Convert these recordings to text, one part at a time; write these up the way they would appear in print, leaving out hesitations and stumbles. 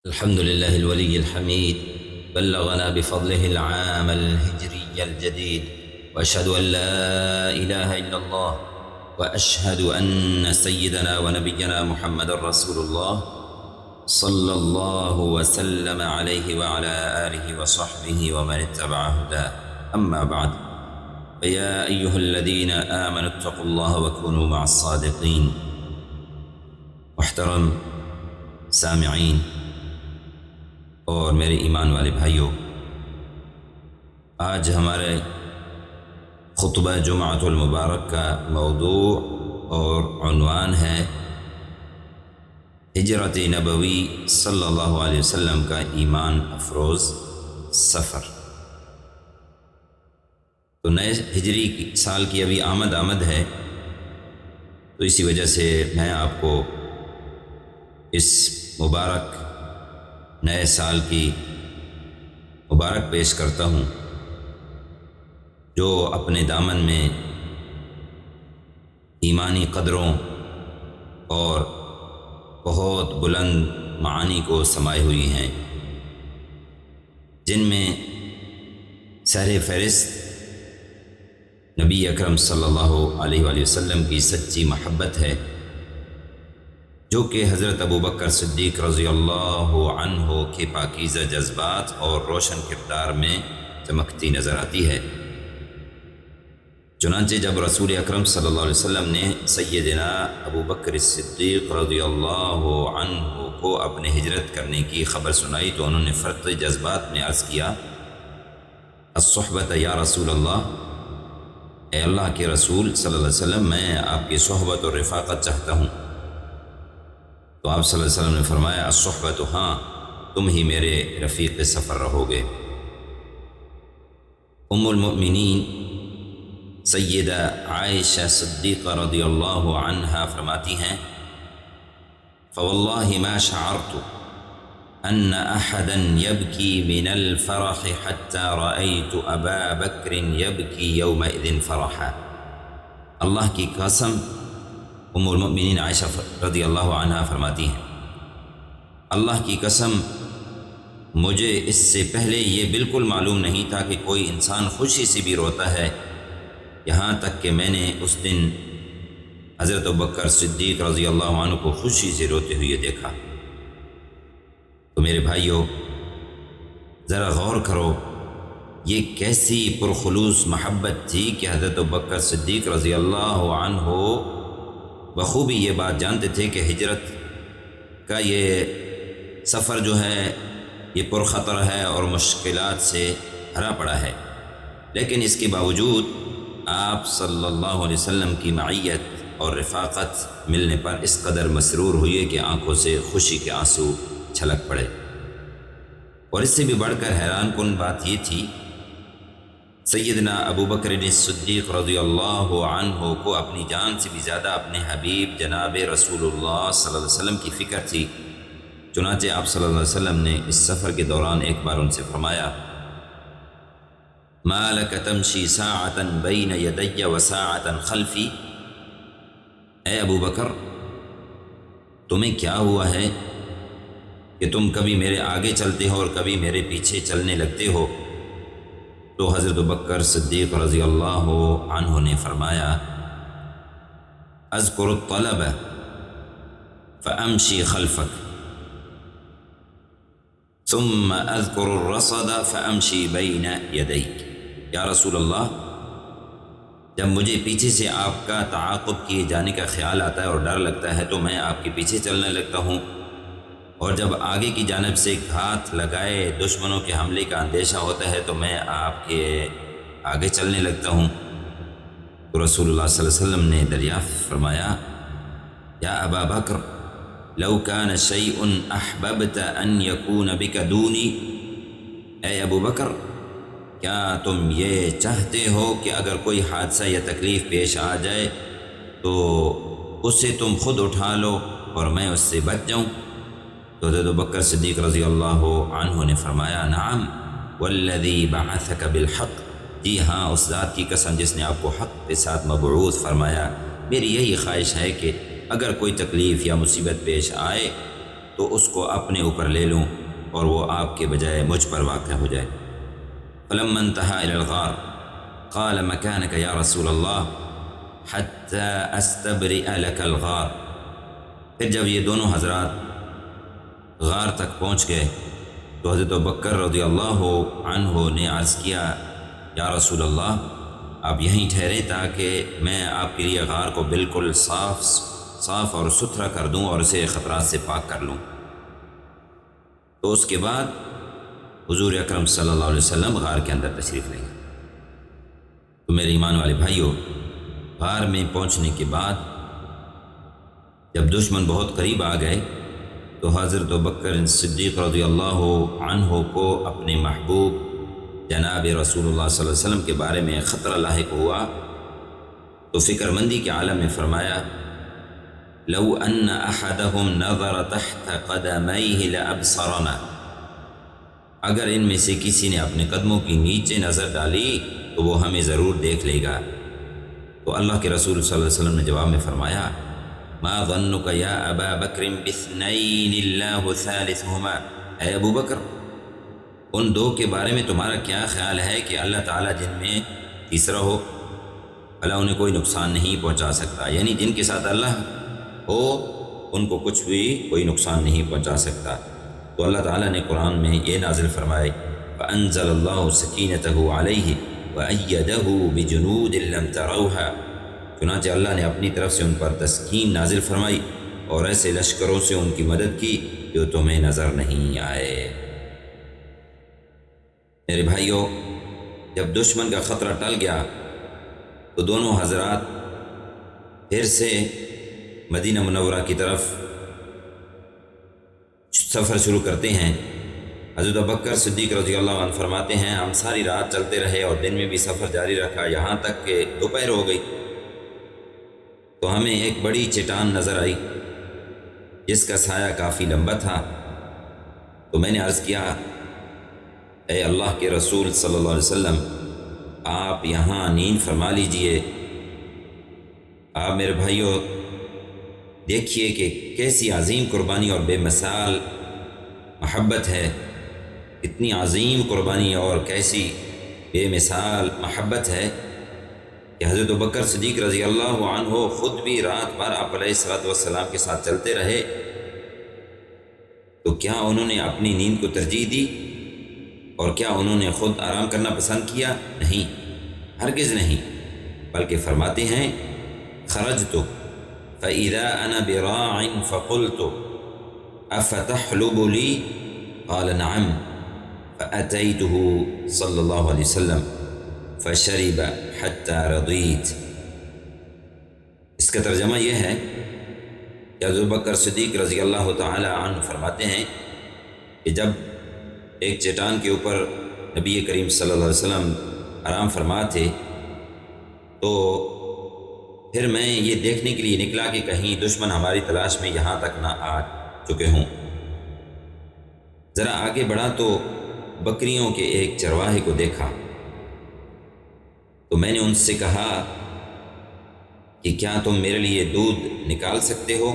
الحمد لله الولي الحميد، بلغنا بفضله العام الهجري الجديد، وأشهد أن لا إله إلا الله، وأشهد أن سيدنا ونبينا محمد رسول الله صلى الله وسلم عليه وعلى آله وصحبه ومن اتبع هداه. أما بعد، فيا أيها الذين آمنوا اتقوا الله وكونوا مع الصادقين. محترم سامعین اور میرے ایمان والے بھائیوں، آج ہمارے خطبہ جمعۃ المبارک کا موضوع اور عنوان ہے ہجرت نبوی صلی اللہ علیہ وسلم کا ایمان افروز سفر۔ تو نئے ہجری سال کی ابھی آمد ہے، تو اسی وجہ سے میں آپ کو اس مبارک نئے سال کی مبارک پیش کرتا ہوں، جو اپنے دامن میں ایمانی قدروں اور بہت بلند معانی کو سمائے ہوئی ہیں، جن میں سر فہرست نبی اکرم صلی اللہ علیہ وآلہ وسلم کی سچی محبت ہے، جو کہ حضرت ابوبکر صدیق رضی اللہ عنہ کے پاکیزہ جذبات اور روشن کردار میں چمکتی نظر آتی ہے۔ چنانچہ جب رسول اکرم صلی اللہ علیہ وسلم نے سیدنا ابوبکر صدیق رضی اللہ عنہ کو اپنے ہجرت کرنے کی خبر سنائی، تو انہوں نے فرط جذبات میں عرض کیا، الصحبت یا رسول اللہ، اے اللہ کے رسول صلی اللہ علیہ وسلم، میں آپ کی صحبت اور رفاقت چاہتا ہوں۔ تو آپ صلی اللہ علیہ وسلم نے فرمایا، الصحبت، ہاں تم ہی میرے رفیق سفر رہو گے۔ ام المؤمنین سیدہ عائشہ صدیقہ رضی اللہ عنہا فرماتی ہیں، فواللہ ما شعرت ان احدا يبكي من الفرح حتى رأيت ابا بکر يبكي يومئذ فرحا۔ اللہ کی قسم، ام المؤمنین عائشہ رضی اللہ عنہا فرماتی ہیں، اللہ کی قسم مجھے اس سے پہلے یہ بالکل معلوم نہیں تھا کہ کوئی انسان خوشی سے بھی روتا ہے، یہاں تک کہ میں نے اس دن حضرت ابوبکر صدیق رضی اللہ عنہ کو خوشی سے روتے ہوئے دیکھا۔ تو میرے بھائیوں، ذرا غور کرو، یہ کیسی پرخلوص محبت تھی کہ حضرت ابوبکر صدیق رضی اللہ عنہ بخوبی یہ بات جانتے تھے کہ ہجرت کا یہ سفر جو ہے یہ پرخطر ہے اور مشکلات سے بھرا پڑا ہے، لیکن اس کے باوجود آپ صلی اللہ علیہ وسلم کی معیت اور رفاقت ملنے پر اس قدر مسرور ہوئے کہ آنکھوں سے خوشی کے آنسو چھلک پڑے۔ اور اس سے بھی بڑھ کر حیران کن بات یہ تھی، سیدنا ابوبکر صدیق رضی اللہ عنہ کو اپنی جان سے بھی زیادہ اپنے حبیب جناب رسول اللہ صلی اللہ علیہ وسلم کی فکر تھی۔ چنانچہ آپ صلی اللہ علیہ وسلم نے اس سفر کے دوران ایک بار ان سے فرمایا، ما لک تمشی ساعتا بین یدی وساعتا خلفی، اے ابوبکر تمہیں کیا ہوا ہے کہ تم کبھی میرے آگے چلتے ہو اور کبھی میرے پیچھے چلنے لگتے ہو؟ تو حضرت ابوبکر صدیق رضی اللہ عنہ نے فرمایا، اذکر الطلب فامشی خلفک ثم اذکر الرصد فامشی بین یدیک۔ یا رسول اللہ، جب مجھے پیچھے سے آپ کا تعاقب کیے جانے کا خیال آتا ہے اور ڈر لگتا ہے تو میں آپ کے پیچھے چلنے لگتا ہوں، اور جب آگے کی جانب سے گھات لگائے دشمنوں کے حملے کا اندیشہ ہوتا ہے تو میں آپ کے آگے چلنے لگتا ہوں۔ تو رسول اللہ صلی اللہ علیہ وسلم نے دریافت فرمایا، یا ابا بکر لو کان شیء احببت ان یکون بک دونی، اے ابو بکر کیا تم یہ چاہتے ہو کہ اگر کوئی حادثہ یا تکلیف پیش آ جائے تو اسے تم خود اٹھا لو اور میں اس سے بچ جاؤں؟ تو حضرت ابوبکر صدیق رضی اللہ عنہ نے فرمایا، نعم والذی بعثک بالحق، جی ہاں اس ذات کی قسم جس نے آپ کو حق کے ساتھ مبعوث فرمایا، میری یہی خواہش ہے کہ اگر کوئی تکلیف یا مصیبت پیش آئے تو اس کو اپنے اوپر لے لوں اور وہ آپ کے بجائے مجھ پر واقع ہو جائے۔ فلما انتہى إلى الغار قال مكانك يا رسول الله حتى أستبرئ لك الغار۔ پھر جب یہ دونوں حضرات غار تک پہنچ گئے تو حضرت ابوبکر رضی اللہ عنہ نے عرض کیا، یا رسول اللہ آپ یہیں ٹھہرے تاکہ میں آپ کے لیے غار کو بالکل صاف اور ستھرا کر دوں اور اسے خطرات سے پاک کر لوں۔ تو اس کے بعد حضور اکرم صلی اللہ علیہ وسلم غار کے اندر تشریف لے گئے۔ تو میرے ایمان والے بھائیوں، غار میں پہنچنے کے بعد جب دشمن بہت قریب آ گئے تو حضرت ابوبکر صدیق رضی اللہ عنہ کو اپنے محبوب جناب رسول اللہ صلی اللہ علیہ وسلم کے بارے میں خطرہ لاحق ہوا تو فکر مندی کے عالم میں فرمایا، لو ان احدهم نظر تحت قدمیہ لابصرنا، اگر ان میں سے کسی نے اپنے قدموں کی نیچے نظر ڈالی تو وہ ہمیں ضرور دیکھ لے گا۔ تو اللہ کے رسول صلی اللہ علیہ وسلم نے جواب میں فرمایا، ما ظنک یا ابا بکر باثنین اللہ ثالثہما، اے ابو بکر ان دو کے بارے میں تمہارا کیا خیال ہے کہ اللہ تعالیٰ جن میں تیسرا ہو، اللہ انہیں کوئی نقصان نہیں پہنچا سکتا، یعنی جن کے ساتھ اللہ ہو ان کو کچھ بھی کوئی نقصان نہیں پہنچا سکتا۔ تو اللہ تعالیٰ نے قرآن میں یہ نازل فرمائے، فَأَنزَلَ اللَّهُ سَكِينَتَهُ عَلَيْهِ وَأَيَّدَهُ بِجُنُودٍ لَمْ تَرَوْهَا، چنانچہ اللہ نے اپنی طرف سے ان پر تسکین نازل فرمائی اور ایسے لشکروں سے ان کی مدد کی جو تمہیں نظر نہیں آئے۔ میرے بھائیوں، جب دشمن کا خطرہ ٹل گیا تو دونوں حضرات پھر سے مدینہ منورہ کی طرف سفر شروع کرتے ہیں۔ حضرت ابوبکر صدیق رضی اللہ عنہ فرماتے ہیں، ہم ساری رات چلتے رہے اور دن میں بھی سفر جاری رکھا، یہاں تک کہ دوپہر ہو گئی تو ہمیں ایک بڑی چٹان نظر آئی جس کا سایہ کافی لمبا تھا۔ تو میں نے عرض کیا، اے اللہ کے رسول صلی اللہ علیہ وسلم آپ یہاں نیند فرما لیجئے۔ آپ میرے بھائیوں دیکھیے کہ کیسی عظیم قربانی اور بے مثال محبت ہے، اتنی عظیم قربانی اور کیسی بے مثال محبت ہے کہ حضرت ابوبکر صدیق رضی اللہ عنہ خود بھی رات بھر آپ علیہ الصلوۃ والسلام کے ساتھ چلتے رہے، تو کیا انہوں نے اپنی نیند کو ترجیح دی اور کیا انہوں نے خود آرام کرنا پسند کیا؟ نہیں، ہرگز نہیں، بلکہ فرماتے ہیں، خرجت فَإِذَا أَنَا بِرَاعٍ فَقُلْتُ أَفَتَحْلُبُ لِي قَالَ نَعَمْ فَأَتَيْتُهُ صلی اللہ علیہ وسلم فَشَرِبَ حَتَّى رَضِيتُ۔ اس کا ترجمہ یہ ہے کہ حضرت ابوبکر صدیق رضی اللہ تعالی عنہ فرماتے ہیں کہ جب ایک چٹان کے اوپر نبی کریم صلی اللہ علیہ وسلم آرام فرما تھے تو پھر میں یہ دیکھنے کے لیے نکلا کہ کہیں دشمن ہماری تلاش میں یہاں تک نہ آ چکے ہوں۔ ذرا آگے بڑھا تو بکریوں کے ایک چرواہے کو دیکھا، تو میں نے ان سے کہا کہ کیا تم میرے لیے دودھ نکال سکتے ہو،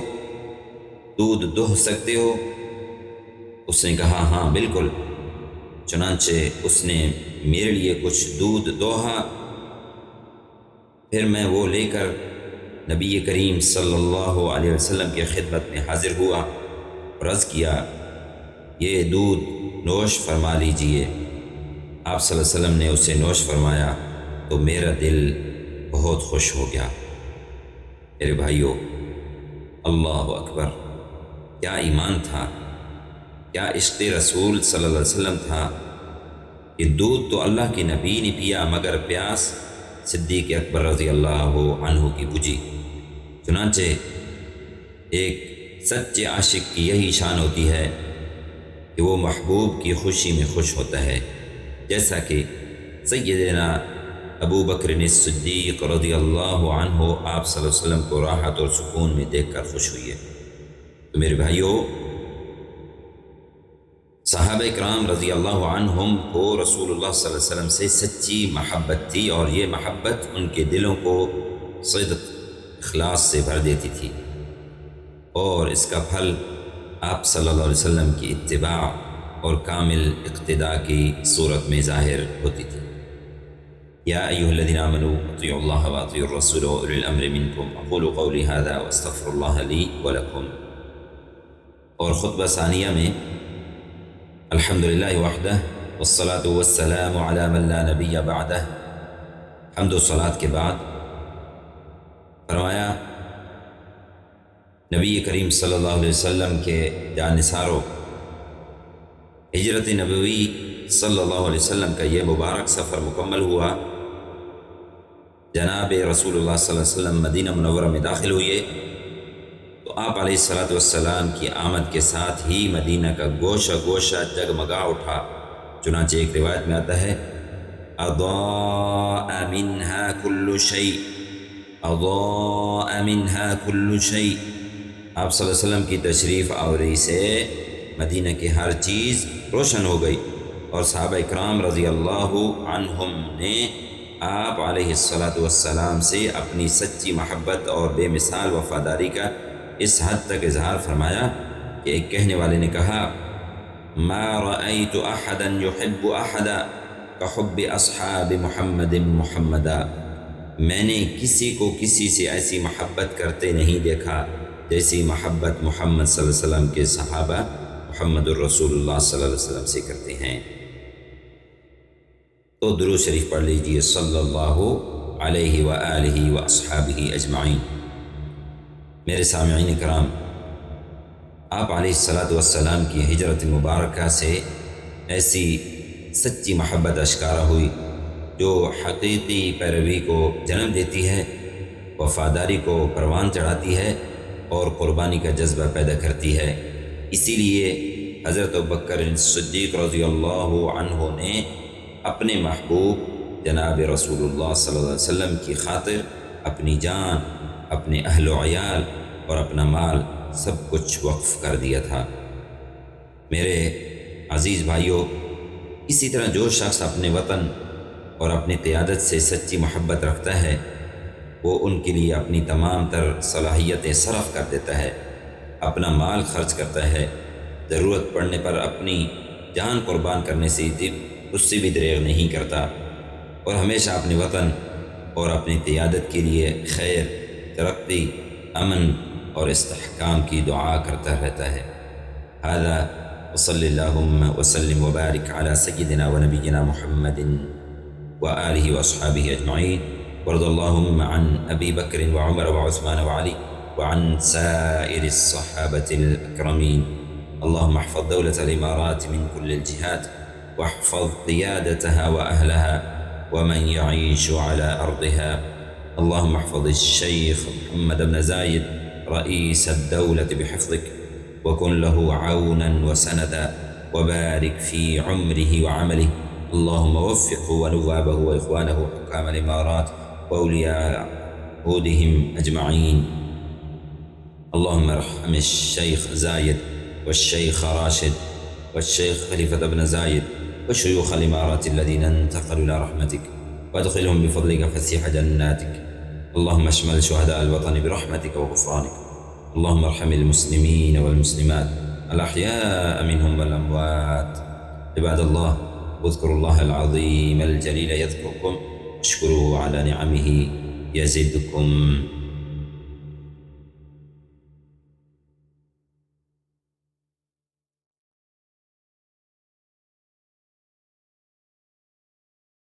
دودھ دوہ سکتے ہو؟ اس نے کہا ہاں بالکل۔ چنانچہ اس نے میرے لیے کچھ دودھ دوہا، پھر میں وہ لے کر نبی کریم صلی اللہ علیہ وسلم کی خدمت میں حاضر ہوا اور عرض کیا، یہ دودھ نوش فرما لیجئے۔ آپ صلی اللہ علیہ وسلم نے اسے نوش فرمایا تو میرا دل بہت خوش ہو گیا۔ میرے بھائیوں، اللہ اکبر، کیا ایمان تھا، کیا عشق رسول صلی اللہ علیہ وسلم تھا کہ دودھ تو اللہ کے نبی نے پیا مگر پیاس صدیق اکبر رضی اللہ عنہ کی بجھی۔ چنانچہ ایک سچے عاشق کی یہی شان ہوتی ہے کہ وہ محبوب کی خوشی میں خوش ہوتا ہے، جیسا کہ سیدنا ابو بکر صدیق رضی اللہ عنہ آپ صلی اللہ علیہ وسلم کو راحت اور سکون میں دیکھ کر خوش ہوئی ہے۔ تو میرے بھائیوں، صحابہ اکرام رضی اللہ عنہم کو رسول اللہ صلی اللہ علیہ وسلم سے سچی محبت تھی اور یہ محبت ان کے دلوں کو صدق اخلاص سے بھر دیتی تھی، اور اس کا پھل آپ صلی اللہ علیہ وسلم کی اتباع اور کامل اقتداء کی صورت میں ظاہر ہوتی تھی۔ یا ایھا الذین آمنوا اطیعوا اللہ واطیعوا الرسول واولی الامر منکم اقول قولی ھذا واستغفر اللہ لی ولکم۔ اور خطبہ ثانیہ میں الحمدللہ وحدہ والصلاة والسلام علی من لا نبی بعدہ، حمد و صلاۃ کے بعد فرمایا نبی کریم صلی اللہ علیہ وسلم کے جانثاروں، ہجرت نبوی صلی اللہ علیہ وسلم کا یہ مبارک سفر مکمل ہوا، جناب رسول اللہ صلی اللہ علیہ وسلم مدینہ منورہ میں داخل ہوئے تو آپ علیہ الصلاۃ والسلام کی آمد کے ساتھ ہی مدینہ کا گوشہ گوشہ جگمگا اٹھا۔ چنانچہ ایک روایت میں آتا ہے اضاء منہا کل شیء، اضاء منہا کل شیء، آپ صلی اللہ علیہ وسلم کی تشریف آوری سے مدینہ کی ہر چیز روشن ہو گئی، اور صحابہ اکرام رضی اللہ عنہم نے آپ علیہ الصلاۃ والسلام سے اپنی سچی محبت اور بے مثال وفاداری کا اس حد تک اظہار فرمایا کہ ایک کہنے والے نے کہا ما رأیت احدا یحب احدا کحب اصحاب محمد محمدا، میں نے کسی کو کسی سے ایسی محبت کرتے نہیں دیکھا جیسی محبت محمد صلی اللہ علیہ وسلم کے صحابہ محمد الرسول اللہ صلی اللہ علیہ وسلم سے کرتے ہیں۔ تو درود شریف پڑھ لیجئے صلی اللہ علیہ وآلہ واصحابہ اجمعین۔ میرے سامعین کرام، آپ علیہ الصلاۃ والسلام کی ہجرت مبارکہ سے ایسی سچی محبت اشکارا ہوئی جو حقیقی پیروی کو جنم دیتی ہے، وفاداری کو پروان چڑھاتی ہے اور قربانی کا جذبہ پیدا کرتی ہے۔ اسی لیے حضرت ابوبکر صدیق رضی اللہ عنہ نے اپنے محبوب جناب رسول اللہ صلی اللہ علیہ وسلم کی خاطر اپنی جان، اپنے اہل و عیال اور اپنا مال سب کچھ وقف کر دیا تھا۔ میرے عزیز بھائیوں، اسی طرح جو شخص اپنے وطن اور اپنی قیادت سے سچی محبت رکھتا ہے وہ ان کے لیے اپنی تمام تر صلاحیتیں صرف کر دیتا ہے، اپنا مال خرچ کرتا ہے، ضرورت پڑنے پر اپنی جان قربان کرنے سے اس سے بھی دریغ نہیں کرتا، اور ہمیشہ اپنے وطن اور اپنی قیادت کے لیے خیر، ترقی، امن اور استحکام کی دعا کرتا رہتا ہے۔ هذا وصلی اللہم وسلم وبارک علی سیدنا ونبینا محمد وآلہ واصحابہ اجمعین، وارض اللہم عن ابی بکر وعمر وعثمان وعلی وعن سائر الصحابة الأكرمين۔ اللهم احفظ دولة الإمارات من كل الجهات، واحفظ قيادتها وأهلها ومن يعيش على أرضها، اللهم احفظ الشيخ محمد بن زايد رئيس الدولة بحفظك، وكن له عونا وسندا، وبارك في عمره وعمله، اللهم وفقه ونوابه وإخوانه حكام الإمارات وأولياء عهودهم أجمعين، اللهم ارحم الشيخ زايد والشيخ راشد والشيخ خليفة بن زايد وشيوخ الإمارات الذين انتقلوا إلى رحمتك، وادخلهم بفضلك فسيح جناتك، اللهم اشمل شهداء الوطن برحمتك وغفرانك، اللهم ارحم المسلمين والمسلمات الأحياء منهم والأموات، عباد الله اذكروا الله العظيم الجليل يذكركم، اشكروه على نعمه يزدكم.